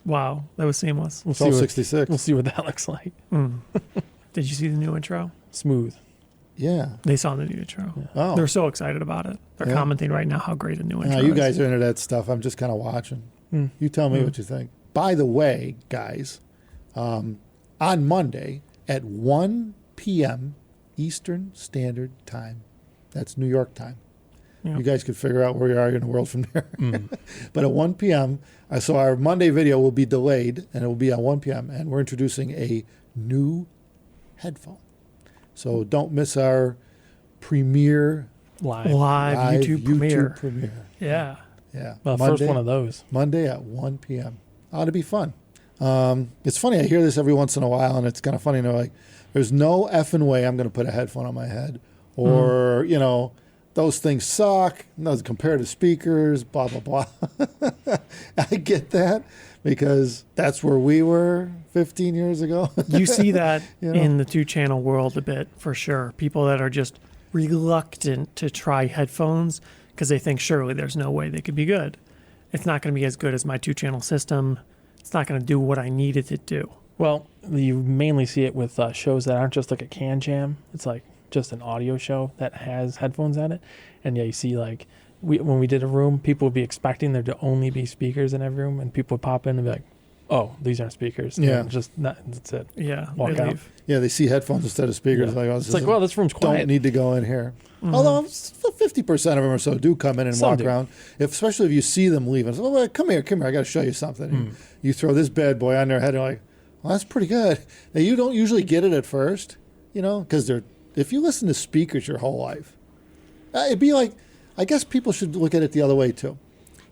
Wow, that was seamless. It's all 66. We'll see what that looks like. Did you see the new intro? Smooth. Yeah. They saw the new intro. Yeah. Oh. They're so excited about it. They're Yeah. commenting right now how great the new intro You is. guys are into that stuff. I'm just kind of watching. You tell me what you think. By the way, guys, on Monday at 1 p.m. Eastern Standard Time, that's New York time. Yeah. You guys could figure out where you are in the world from there. But at 1 p.m., so our Monday video will be delayed, and it will be at 1 p.m., and we're introducing a new headphone. So don't miss our premiere Live. Live YouTube premiere. Yeah. Yeah. Well, Monday, first one of those. Monday at 1 p.m. Ought to be fun. It's funny. I hear this every once in a while, and it's kind of funny. They're like, there's no effing way I'm going to put a headphone on my head. Or, those things suck. Those comparative speakers, blah, blah, blah. I get that because that's where we were 15 years ago. You see that You know? in the two-channel world a bit, for sure. People that are just reluctant to try headphones because they think surely there's no way they could be good. It's not going to be as good as my two-channel system. It's not going to do what I need it to do. Well, you mainly see it with shows that aren't just like a can jam. It's like just an audio show that has headphones at it. And yeah, you see like when we did a room, people would be expecting there to only be speakers in every room, and people would pop in and be like, "Oh, these aren't speakers." Yeah. And that's it. Yeah. Walk they out. leave. Yeah, they see headphones instead of speakers. Yeah. Like, oh, It's like, well, this room's quiet. don't need to go in here. Although 50% of them or so do come in and Some walk do. around. Especially if you see them leaving. So, well, come here, I got to show you something. And you throw this bad boy on their head and you're like, well, that's pretty good. Now, you don't usually get it at first, because if you listen to speakers your whole life, it'd be like, I guess people should look at it the other way too.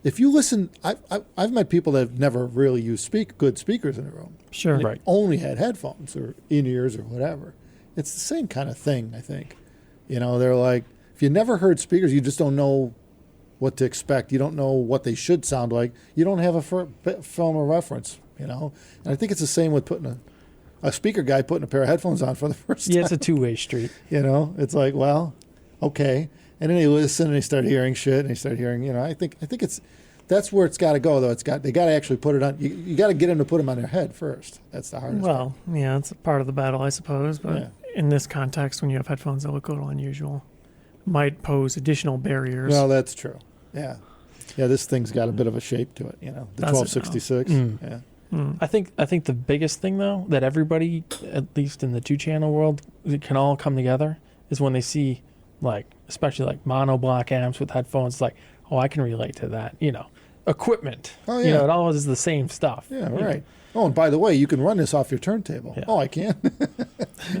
If you listen, I've met people that have never really used good speakers in a room. Sure. They Right. only had headphones or in-ears or whatever. It's the same kind of thing, I think. They're like, if you never heard speakers, you just don't know what to expect. You don't know what they should sound like. You don't have a film of reference, And I think it's the same with putting a speaker guy putting a pair of headphones on for the first time. Yeah, it's a two-way street. It's like, well, okay. And then they listen and they start hearing shit and they start hearing, I think that's where it's got to go, though. They got to actually put it on. You got to get them to put them on their head first. That's the hardest part. Well, yeah, it's a part of the battle, I suppose. But Yeah. in this context, when you have headphones that look a little unusual, might pose additional barriers. Well, that's true. Yeah. Yeah, this thing's got a bit of a shape to it, the Does it now? 1266. Yeah. I think the biggest thing though that everybody, at least in the two-channel world, can all come together is when they see especially like monoblock amps with headphones. Like, oh, I can relate to that. Equipment. Oh, yeah. It all is the same stuff. Yeah, right. Oh, and by the way, you can run this off your turntable. Yeah. Oh, I can?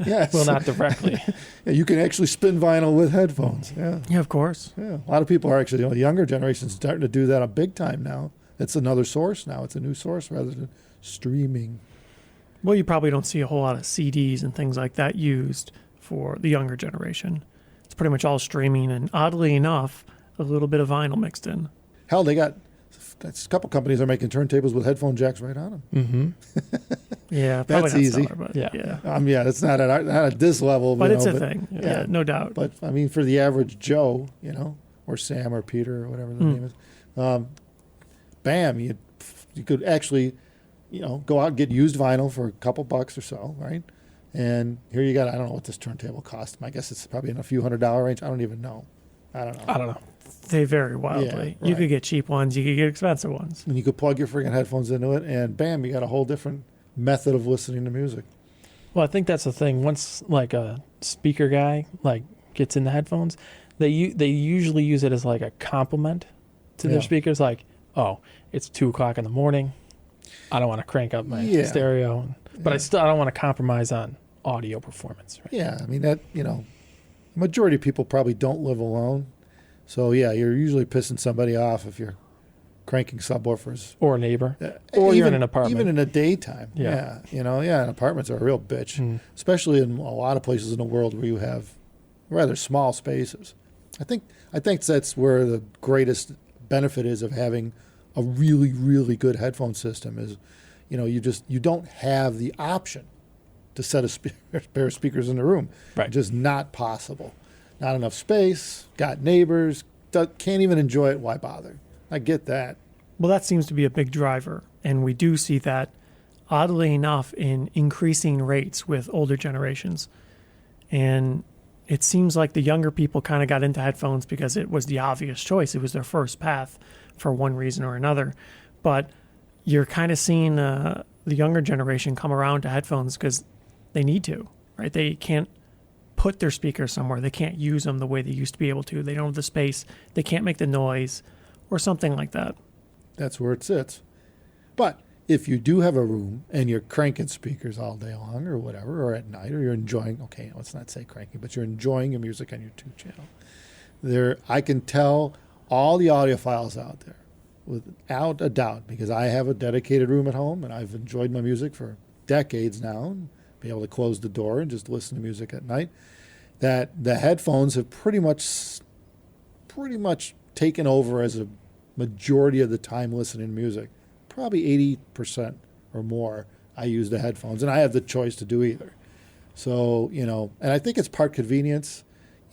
Yes. Well, not directly. Yeah, you can actually spin vinyl with headphones. Yeah. Yeah, of course. Yeah. A lot of people are actually, the younger generation's starting to do that a big time now. It's another source now. It's a new source rather than streaming. Well, you probably don't see a whole lot of CDs and things like that used for the younger generation. It's pretty much all streaming, and oddly enough, a little bit of vinyl mixed in. Hell, a couple companies are making turntables with headphone jacks right on them. Mm-hmm. Yeah, probably That's not easy. stellar, but Yeah. Yeah, it's not at this level. But it's a but- thing. yeah. Yeah, no doubt. But I mean, for the average Joe, or Sam or Peter or whatever the name is, bam, you could actually, go out and get used vinyl for a couple bucks or so, right? And here you got, I don't know what this turntable cost. I guess it's probably in a few $100 range. I don't even know. I don't know. They vary wildly. Yeah, You right. could get cheap ones. You could get expensive ones. And you could plug your friggin' headphones into it, and bam, you got a whole different method of listening to music. Well, I think that's the thing. Once like a speaker guy gets in the headphones, they usually use it as like a compliment to Yeah. their speakers. Like, oh, it's 2:00 in the morning. I don't want to crank up my Yeah. stereo, but I don't want to compromise on audio performance. Right? Yeah, I mean, majority of people probably don't live alone. So, yeah, you're usually pissing somebody off if you're cranking subwoofers. Or a neighbor, or you're in an apartment. Even in the daytime. Yeah. And apartments are a real bitch, especially in a lot of places in the world where you have rather small spaces. I think that's where the greatest benefit is of having a really, really good headphone system is, you don't have the option to set a pair of speakers in the room. Right. Just not possible. Not enough space, got neighbors, can't even enjoy it, why bother? I get that. Well, that seems to be a big driver. And we do see that, oddly enough, in increasing rates with older generations. And it seems like the younger people kind of got into headphones because it was the obvious choice. It was their first path for one reason or another. But you're kind of seeing the younger generation come around to headphones because they need to, right? They can't put their speakers somewhere. They can't use them the way they used to be able to. They don't have the space. They can't make the noise or something like that. That's where it sits. But if you do have a room and you're cranking speakers all day long or whatever, or at night, or you're enjoying, okay, let's not say cranking, but you're enjoying your music on your 2-channel, I can tell all the audiophiles out there without a doubt, because I have a dedicated room at home and I've enjoyed my music for decades now, and be able to close the door and just listen to music at night, that the headphones have pretty much taken over as a majority of the time listening to music. Probably 80% or more I use the headphones, and I have the choice to do either. So, and I think it's part convenience.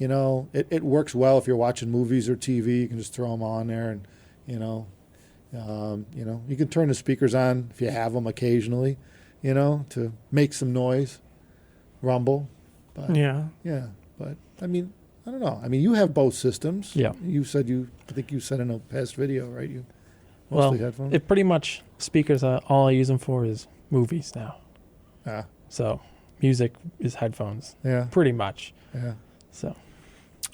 It works well if you're watching movies or TV. You can just throw them on there, and you can turn the speakers on if you have them occasionally, to make some noise, rumble. But, Yeah. But I mean, I don't know. I mean, you have both systems. Yeah. I think you said in a past video, right? You Well, mostly headphones. it pretty much speakers. All I use them for is movies now. Ah, So music is headphones, yeah, pretty much. yeah. So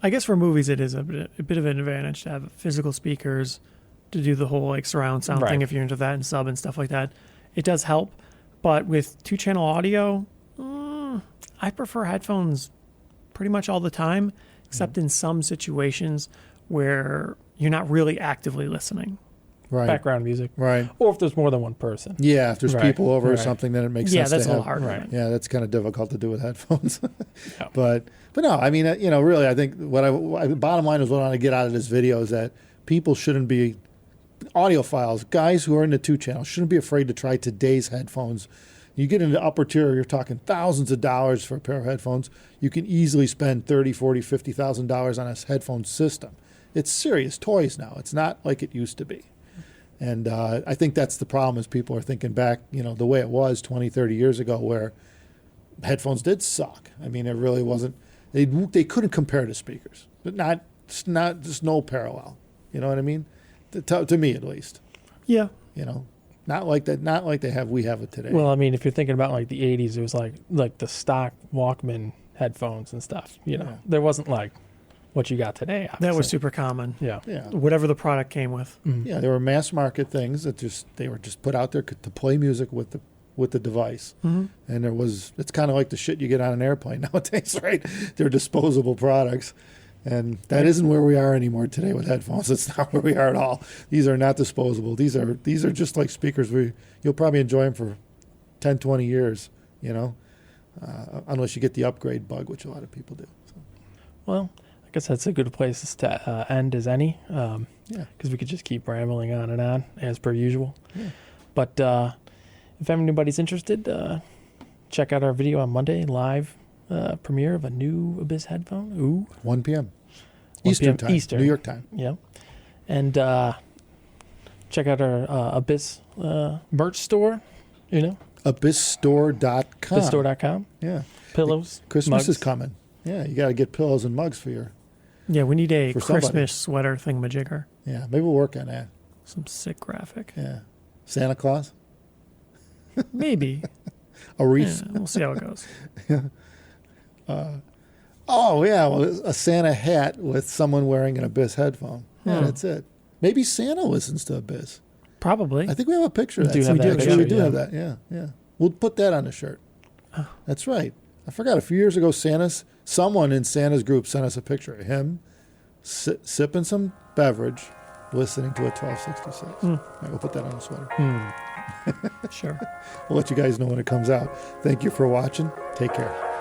I guess for movies, it is a bit of an advantage to have physical speakers to do the whole like surround sound Right. thing if you're into that and sub and stuff like that. It does help. But with 2-channel audio, I prefer headphones pretty much all the time, except in some situations where you're not really actively listening. Right. background music, Right. or if there's more than one person. Yeah, if there's Right, people over or right. something, then it makes Yeah, sense that's to a little have. harder. Right. Yeah, that's kind of difficult to do with headphones. Yeah. But no, I mean, really, I think bottom line is what I want to get out of this video is that people shouldn't be, audiophiles, guys who are into 2-channel, shouldn't be afraid to try today's headphones. You get into upper tier, you're talking thousands of dollars for a pair of headphones. You can easily spend $30,000, $40,000, $50,000 on a headphone system. It's serious toys now. It's not like it used to be. And I think that's the problem is people are thinking back, the way it was 20, 30 years ago where headphones did suck. I mean, it really wasn't, they couldn't compare to speakers, but just no parallel. You know what I mean? To me, at least, Yeah. not like that, not like we have it today. Well, I mean, if you're thinking about like the '80s, it was like the stock Walkman headphones and stuff. Yeah. There wasn't like what you got today. That was obviously. super common. Yeah. yeah. Whatever the product came with. Mhm. Yeah, there were mass market things that they were just put out there to play music with the device. Mm-hmm. And it's kind of like the shit you get on an airplane nowadays, right? They're disposable products. And that isn't where we are anymore today with headphones. It's not where we are at all. These are not disposable. These are just like speakers. You'll probably enjoy them for 10, 20 years, unless you get the upgrade bug, which a lot of people do. So, Well, I guess that's a good place to end as any, yeah. because we could just keep rambling on as per usual. Yeah. But if anybody's interested, check out our video on Monday, live premiere of a new Abyss headphone. Ooh. 1 p.m. 1 Eastern p.m. time. Eastern. New York time. Yeah. And check out our Abyss merch store, Abyssstore.com. abyssstore.com. Yeah. Pillows. Christmas mugs. is coming. Yeah, you got to get pillows and mugs for your. Yeah, we need a For somebody. Christmas sweater thingamajigger. Yeah, maybe we'll work on that. Some sick graphic. Yeah. Santa Claus? Maybe. A Yeah, wreath? we'll see how it goes. Oh, yeah. Well, a Santa hat with someone wearing an Abyss headphone. Yeah, Hmm. that's it. Maybe Santa listens to Abyss. Probably. I think we have a picture of We that. do have that Actually, we picture, do yeah. have that. Yeah, yeah. We'll put that on the shirt. That's right. I forgot. A few years ago, someone in Santa's group sent us a picture of him sipping some beverage, listening to a 1266. Hmm. All right, we'll put that on the sweater. Sure. We'll let you guys know when it comes out. Thank you for watching. Take care.